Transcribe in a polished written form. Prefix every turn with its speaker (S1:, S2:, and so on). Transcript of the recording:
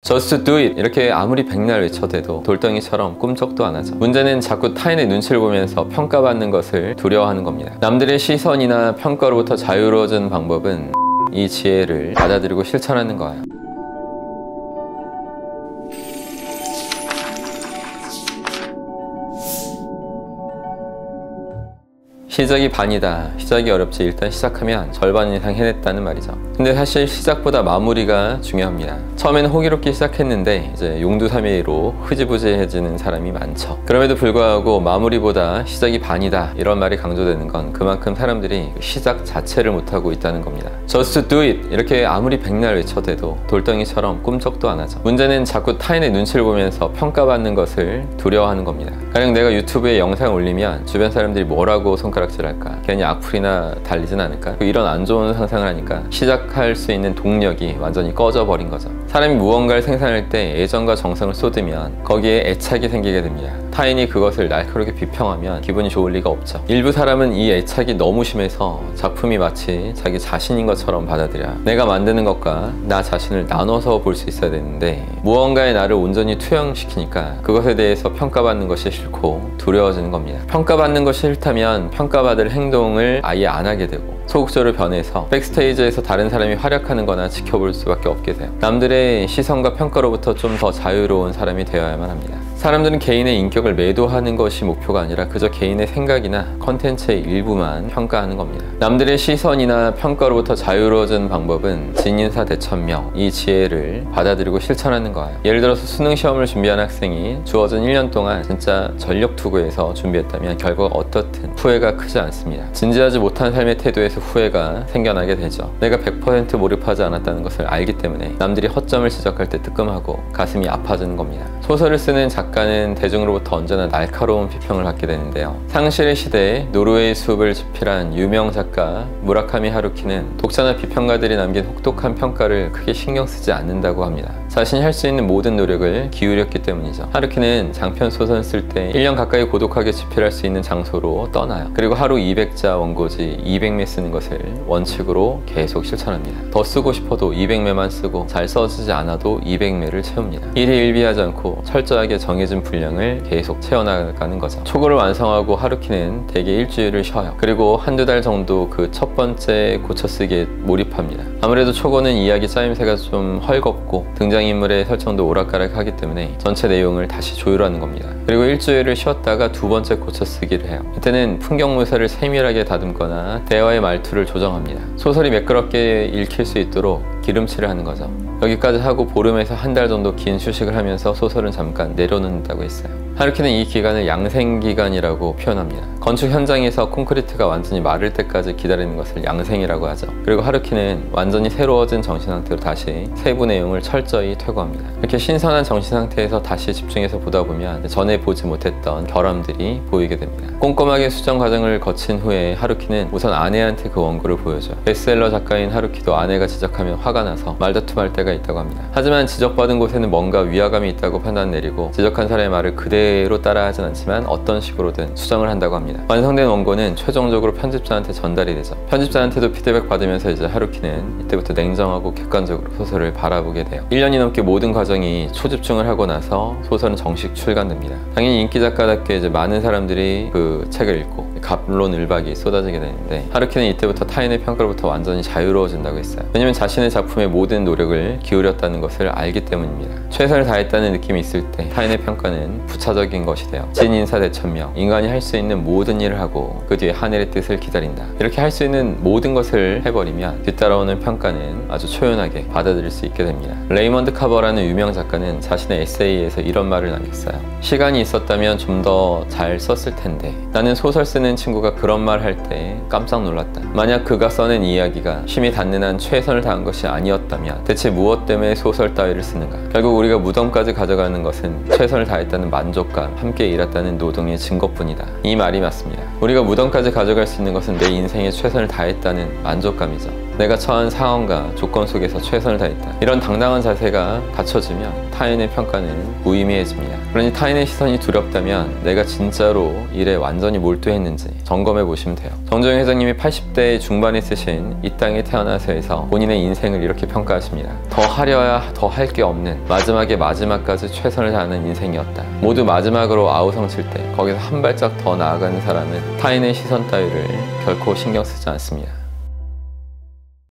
S1: Just do it 이렇게 아무리 백날 외쳐대도 돌덩이처럼 꿈쩍도 안 하죠. 문제는 자꾸 타인의 눈치를 보면서 평가받는 것을 두려워하는 겁니다. 남들의 시선이나 평가로부터 자유로워지는 방법은 이 지혜를 받아들이고 실천하는 거예요. 시작이 반이다. 시작이 어렵지 일단 시작하면 절반 이상 해냈다는 말이죠. 근데 사실 시작보다 마무리가 중요합니다. 처음에는 호기롭게 시작했는데 이제 용두사미로 흐지부지해지는 사람이 많죠. 그럼에도 불구하고 마무리보다 시작이 반이다 이런 말이 강조되는 건 그만큼 사람들이 시작 자체를 못하고 있다는 겁니다. Just do it 이렇게 아무리 백날 외쳐대도 돌덩이처럼 꿈쩍도 안 하죠. 문제는 자꾸 타인의 눈치를 보면서 평가받는 것을 두려워하는 겁니다. 가령 내가 유튜브에 영상 올리면 주변 사람들이 뭐라고 손가락질할까, 괜히 악플이나 달리진 않을까, 이런 안 좋은 상상을 하니까 시작할 수 있는 동력이 완전히 꺼져버린 거죠. 사람이 무언가를 생산할 때 애정과 정성을 쏟으면 거기에 애착이 생기게 됩니다. 타인이 그것을 날카롭게 비평하면 기분이 좋을 리가 없죠. 일부 사람은 이 애착이 너무 심해서 작품이 마치 자기 자신인 것처럼 받아들여 내가 만드는 것과 나 자신을 나눠서 볼 수 있어야 되는데 무언가에 나를 온전히 투영시키니까 그것에 대해서 평가받는 것이 싫고 두려워지는 겁니다. 평가받는 것이 싫다면 평가받을 행동을 아예 안 하게 되고 소극적으로 변해서 백스테이지에서 다른 사람이 활약하는 거나 지켜볼 수밖에 없게 돼요. 남들의 시선과 평가로부터 좀 더 자유로운 사람이 되어야만 합니다. 사람들은 개인의 인격을 매도하는 것이 목표가 아니라 그저 개인의 생각이나 컨텐츠의 일부만 평가하는 겁니다. 남들의 시선이나 평가로부터 자유로워지는 방법은 진인사 대천명, 이 지혜를 받아들이고 실천하는 거예요. 예를 들어서 수능 시험을 준비한 학생이 주어진 1년 동안 진짜 전력 투구해서 준비했다면 결과가 어떻든 후회가 크지 않습니다. 진지하지 못한 삶의 태도에서 후회가 생겨나게 되죠. 내가 100% 몰입하지 않았다는 것을 알기 때문에 남들이 허점을 지적할 때 뜨끔하고 가슴이 아파지는 겁니다. 소설을 쓰는 작가는 대중으로부터 언제나 날카로운 비평을 받게 되는데요. 상실의 시대에 노르웨이 숲을 집필한 유명 작가 무라카미 하루키는 독자나 비평가들이 남긴 혹독한 평가를 크게 신경 쓰지 않는다고 합니다. 자신이 할 수 있는 모든 노력을 기울였기 때문이죠. 하루키는 장편 소설 쓸 때 1년 가까이 고독하게 집필할 수 있는 장소로 떠나요. 그리고 하루 200자 원고지 200매 쓰는 것을 원칙으로 계속 실천합니다. 더 쓰고 싶어도 200매만 쓰고 잘 써지지 않아도 200매를 채웁니다. 일희일비하지 않고 철저하게 정해진 분량을 계속 채워나가는 거죠. 초고를 완성하고 하루키는 대개 일주일을 쉬어요. 그리고 한두 달 정도 그 첫 번째 고쳐쓰기에 몰입합니다. 아무래도 초고는 이야기 짜임새가 좀 헐겁고 등장인물의 설정도 오락가락하기 때문에 전체 내용을 다시 조율하는 겁니다. 그리고 일주일을 쉬었다가 두 번째 고쳐쓰기를 해요. 이때는 풍경묘사를 세밀하게 다듬거나 대화의 말투를 조정합니다. 소설이 매끄럽게 읽힐 수 있도록 기름칠을 하는 거죠. 여기까지 하고 보름에서 한 달 정도 긴 휴식을 하면서 소설은 잠깐 내려놓는다고 했어요. 하루키는 이 기간을 양생기간이라고 표현합니다. 건축 현장에서 콘크리트가 완전히 마를 때까지 기다리는 것을 양생이라고 하죠. 그리고 하루키는 완전히 새로워진 정신 상태로 다시 세부 내용을 철저히 퇴고합니다. 이렇게 신선한 정신 상태에서 다시 집중해서 보다 보면 전에 보지 못했던 결함들이 보이게 됩니다. 꼼꼼하게 수정 과정을 거친 후에 하루키는 우선 아내한테 그 원고를 보여줘요. 베스트셀러 작가인 하루키도 아내가 지적하면 화가 나서 말다툼할 때가 있다고 합니다. 하지만 지적받은 곳에는 뭔가 위화감이 있다고 판단 내리고 지적한 사람의 말을 그대로 따라하진 않지만 어떤 식으로든 수정을 한다고 합니다. 완성된 원고는 최종적으로 편집자한테 전달이 되죠. 편집자한테도 피드백 받으면서 이제 하루키는 이때부터 냉정하고 객관적으로 소설을 바라보게 돼요. 1년이 넘게 모든 과정이 초집중을 하고 나서 소설은 정식 출간됩니다. 당연히 인기 작가답게 이제 많은 사람들이 그 책을 읽고 갑론을박이 쏟아지게 되는데 하루키는 이때부터 타인의 평가로부터 완전히 자유로워진다고 했어요. 왜냐면 자신의 작품의 모든 노력을 기울였다는 것을 알기 때문입니다. 최선을 다했다는 느낌이 있을 때 타인의 평가는 부차적인 것이 돼요. 진인사대천명, 인간이 할 수 있는 모든 일을 하고 그 뒤에 하늘의 뜻을 기다린다. 이렇게 할 수 있는 모든 것을 해버리면 뒤따라오는 평가는 아주 초연하게 받아들일 수 있게 됩니다. 레이먼드 카버라는 유명 작가는 자신의 에세이에서 이런 말을 남겼어요. 시간이 있었다면 좀 더 잘 썼을 텐데 나는 소설 쓰는 친구가 그런 말 할 때 깜짝 놀랐다. 만약 그가 써낸 이야기가 심히 닿는 한 최선을 다한 것이 아니었다면 대체 무엇 때문에 소설 따위를 쓰는가? 결국 우리가 무덤까지 가져가는 것은 최선을 다했다는 만족감, 함께 일했다는 노동의 증거뿐이다. 이 말이 맞습니다. 우리가 무덤까지 가져갈 수 있는 것은 내 인생에 최선을 다했다는 만족감이죠. 내가 처한 상황과 조건 속에서 최선을 다했다. 이런 당당한 자세가 갖춰지면 타인의 평가는 무의미해집니다. 그러니 타인의 시선이 두렵다면 내가 진짜로 일에 완전히 몰두했는지 점검해 보시면 돼요. 정조영 회장님이 80대 중반에 쓰신 이 땅에 태어나서에서 본인의 인생을 이렇게 평가하십니다. 더 하려야 더 할 게 없는 마지막까지 최선을 다하는 인생이었다. 모두 마지막으로 아우성칠 때 거기서 한 발짝 더 나아가는 사람은 타인의 시선 따위를 결코 신경 쓰지 않습니다.